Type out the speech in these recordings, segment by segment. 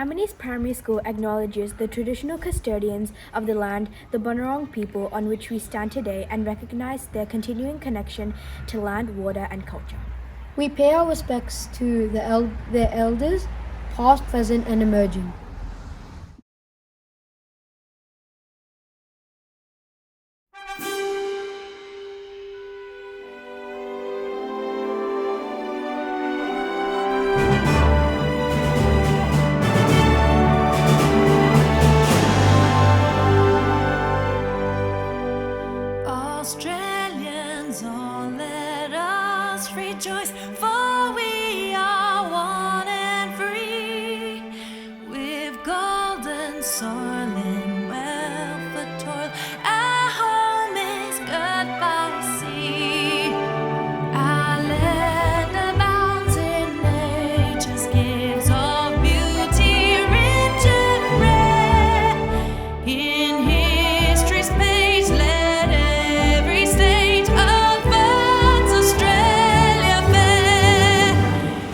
Tammany's primary school acknowledges the traditional custodians of the land, the Bunurong people on which we stand today, and recognize their continuing connection to land, water, and culture. We pay our respects to their elders, past, present, and emerging. Australians, all let us rejoice, for we are one and free, with golden soil and wealth of toil. Our home is good by sea. Our land abounds in nature's gifts of beauty, rich and rare. In history's page, let every stage of God's Australia fair.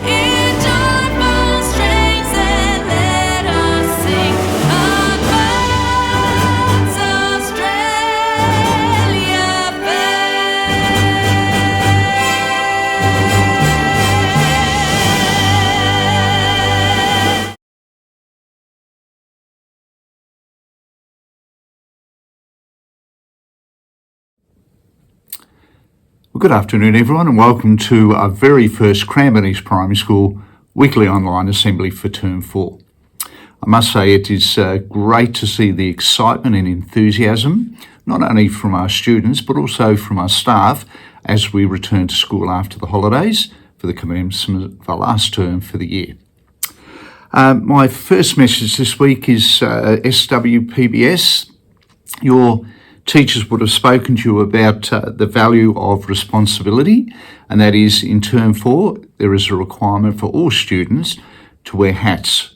In joyful strains, then let us sing of God's Australia fair. Well, good afternoon, everyone, and welcome to our very first Cranbourne East Primary School weekly online assembly for Term 4. I must say it is great to see the excitement and enthusiasm, not only from our students, but also from our staff as we return to school after the holidays for the commencement of our last term for the year. My first message this week is SWPBS. Your teachers would have spoken to you about the value of responsibility, and that is in Term 4, there is a requirement for all students to wear hats,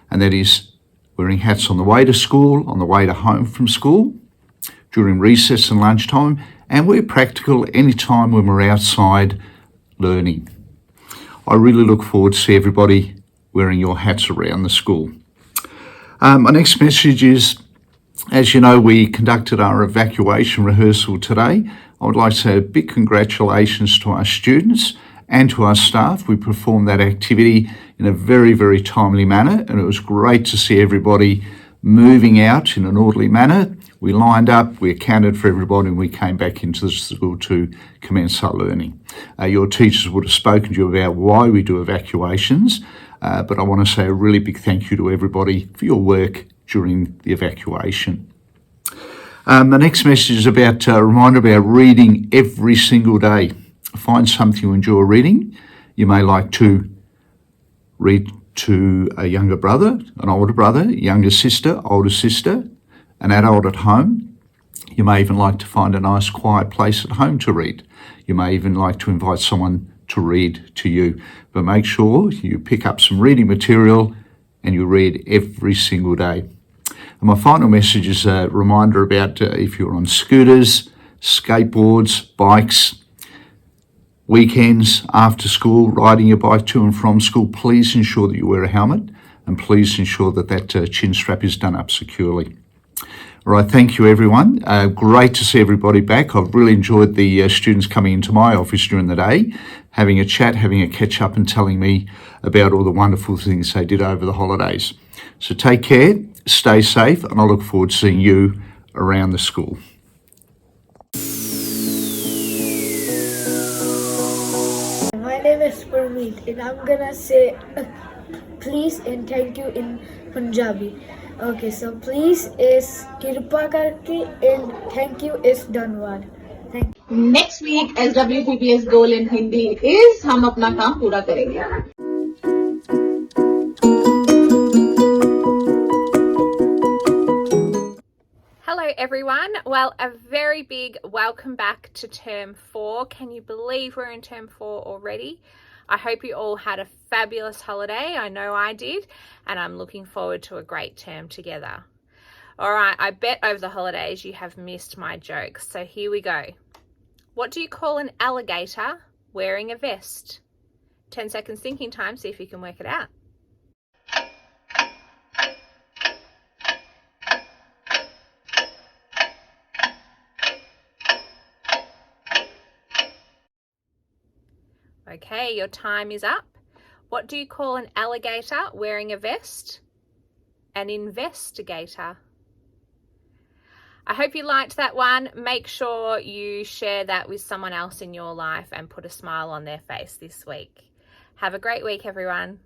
and that is wearing hats on the way to school, on the way to home from school, during recess and lunchtime, and we're practical any time when we're outside learning. I really look forward to see everybody wearing your hats around the school. My next message is, as you know, we conducted our evacuation rehearsal today. I would like to say a big congratulations to our students and to our staff. We performed that activity in a very, very timely manner, and it was great to see everybody moving out in an orderly manner. We lined up, we accounted for everybody, and we came back into the school to commence our learning. Your teachers would have spoken to you about why we do evacuations, but I want to say a really big thank you to everybody for your work during the evacuation. The next message is about a reminder about reading every single day. Find something you enjoy reading. You may like to read to a younger brother, an older brother, younger sister, older sister, an adult at home. You may even like to find a nice quiet place at home to read. You may even like to invite someone to read to you. But make sure you pick up some reading material and you read every single day. And my final message is a reminder about if you're on scooters, skateboards, bikes, weekends, after school, riding your bike to and from school, please ensure that you wear a helmet and please ensure that that chin strap is done up securely. All right, thank you everyone. Great to see everybody back. I've really enjoyed the students coming into my office during the day, having a chat, having a catch up and telling me about all the wonderful things they did over the holidays. So take care, stay safe, and I look forward to seeing you around the school. My name is Parmeet and I'm gonna say please and thank you in Punjabi. Okay, so please is Kirpa Karke and thank you is Dhanwad. Thank you. Next week SWPBS goal in Hindi is हम अपना काम पूरा करेंगे. Hello everyone. Well, a very big welcome back to Term 4. Can you believe we're in Term 4 already? I hope you all had a fabulous holiday. I know I did, and I'm looking forward to a great term together. All right, I bet over the holidays you have missed my jokes, so here we go. What do you call an alligator wearing a vest? 10 seconds thinking time, see if you can work it out. Okay, your time is up. What do you call an alligator wearing a vest? An investigator. I hope you liked that one. Make sure you share that with someone else in your life and put a smile on their face this week. Have a great week, everyone.